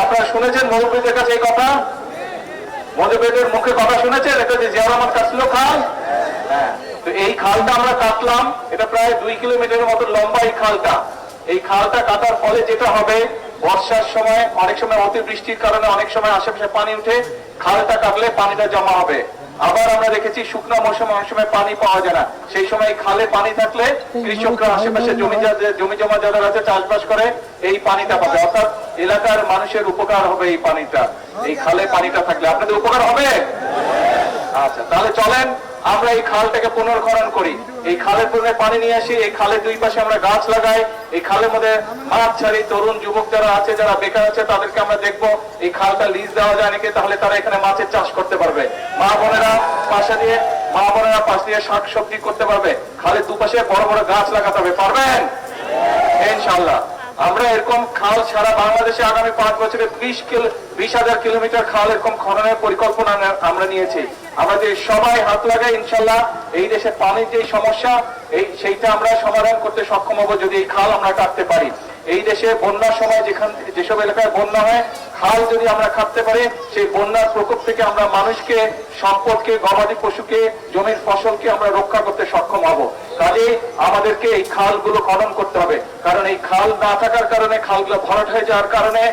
আপনারা শুনেছেন মুরব্বীদের কাছে এই কথা, মুরব্বীদের মুখে কথা শুনেছেন, এটা যে জিয়া রহমান কাটছিল খাল। হ্যাঁ, তো এই খালটা আমরা কাটলাম, এটা প্রায় 2 কিলোমিটারের মতো লম্বা এই খালটা। এই খালটা কাটার ফলে যেটা হবে, বর্ষার সময় অনেক সময় অতিবৃষ্টির কারণে অনেক সময় আশেপাশে পানি উঠে, খালটা কাটলে পানিটা জমা হবে। আবার আমরা দেখেছি শুকনো মৌসুমে অনেক সময় পানি পাওয়া যায় না, সেই সময় খালে পানি থাকলে কৃষকরা আশেপাশে জমি জমা যাদের আছে চাষবাস করে এই পানিটা পাবে, অর্থাৎ এলাকার মানুষের উপকার হবে এই পানিটা, এই খালে পানিটা থাকলে। আপনাদের উপকার হবে? আচ্ছা, তাহলে চলেন আমরা এই খালটাকে পুনর্খনন করি, এই খালের পুনরায় পানি নিয়ে আসি, এই খালের দুই পাশে আমরা গাছ লাগাই, এই খালের মধ্যে মাছ ছাড়ি, তরুণ যুবক যারা আছে, যারা বেকার আছে, তাদেরকে আমরা দেখবো এই খালটা লিজ দেওয়া যায় নাকি, তাহলে তারা এখানে মাছের চাষ করতে পারবে। মা বোনেরা পাশ দিয়ে শাক সবজি করতে পারবে। খালের দুপাশে বড় বড় গাছ লাগাতে হবে, পারবেন ইনশাআল্লাহ। আমরা এরকম খাল সারা বাংলাদেশে আগামী 5 বছরে 20,000 কিলোমিটার খাল এরকম খননের পরিকল্পনা আমরা নিয়েছি। আমরা যে সবাই হাত লাগাই, ইনশাল্লাহ এই দেশে পানির যে সমস্যা সেইটা আমরা সমাধান করতে সক্ষম হবো যদি এই খাল আমরা কাটতে পারি। এই দেশে বন্যার সময় যেসব এলাকায় বন্যা হয়, খাল যদি আমরা কাটতে পারি, সেই বন্যার প্রকোপ থেকে আমরা মানুষকে, সম্পদকে, গবাদি পশুকে, জমির ফসলকে আমরা রক্ষা করতে সক্ষম হব। কাজেই আমাদেরকে এই খালগুলো খনন করতে হবে, কারণ এই খাল না থাকার কারণে, খালগুলো ভরাট হয়ে যাওয়ার কারণে,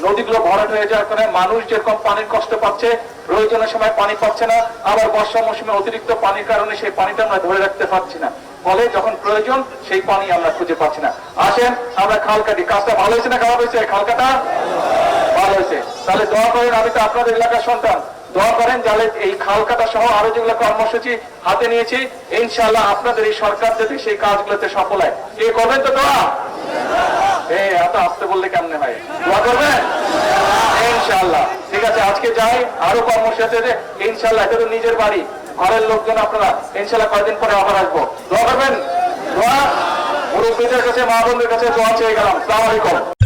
নদীগুলো ভরাট হয়ে যাওয়ার কারণে মানুষ যেরকম পানির কষ্ট পাচ্ছে, প্রয়োজনের সময় পানি পাচ্ছে না, আবার বর্ষা মৌসুমে অতিরিক্ত পানির কারণে সেই পানিটা আমরা ধরে রাখতে পারছি না, ফলে যখন প্রয়োজন সেই পানি আমরা খুঁজে পাচ্ছি না। আসেন আমরা খাল কাটি। কাজটা ভালো হয়েছে না খারাপ হয়েছে? খাল কাটা ভালো হয়েছে। তাহলে দোয়া করেন, আমি তো আপনাদের এলাকার সন্তান, দোয়া করেন যাতে এই খাল কাটা সহ আরো যেগুলো কর্মসূচি হাতে নিয়েছি, ইনশাআল্লাহ আপনাদের এই সরকার যদি সেই কাজগুলোতে সফল হয়। কে করবেন তো দোয়া? এত আসতে বললে কেমনে হয়? দোয়া করবেন ইনশাআল্লাহ। ঠিক আছে, আজকে যাই, আরো কর্মসূচি ইনশাআল্লাহ। এটা তো নিজের বাড়ি, ঘরের লোকজন আপনারা, ইনশাআল্লাহ কয়েকদিন পরে আবার আসবো। দোয়া করবেন। দোয়া মুরব্বীদের কাছে, মা বোনদের কাছে দোয়া চেয়ে গেলাম। আসসালামু আলাইকুম।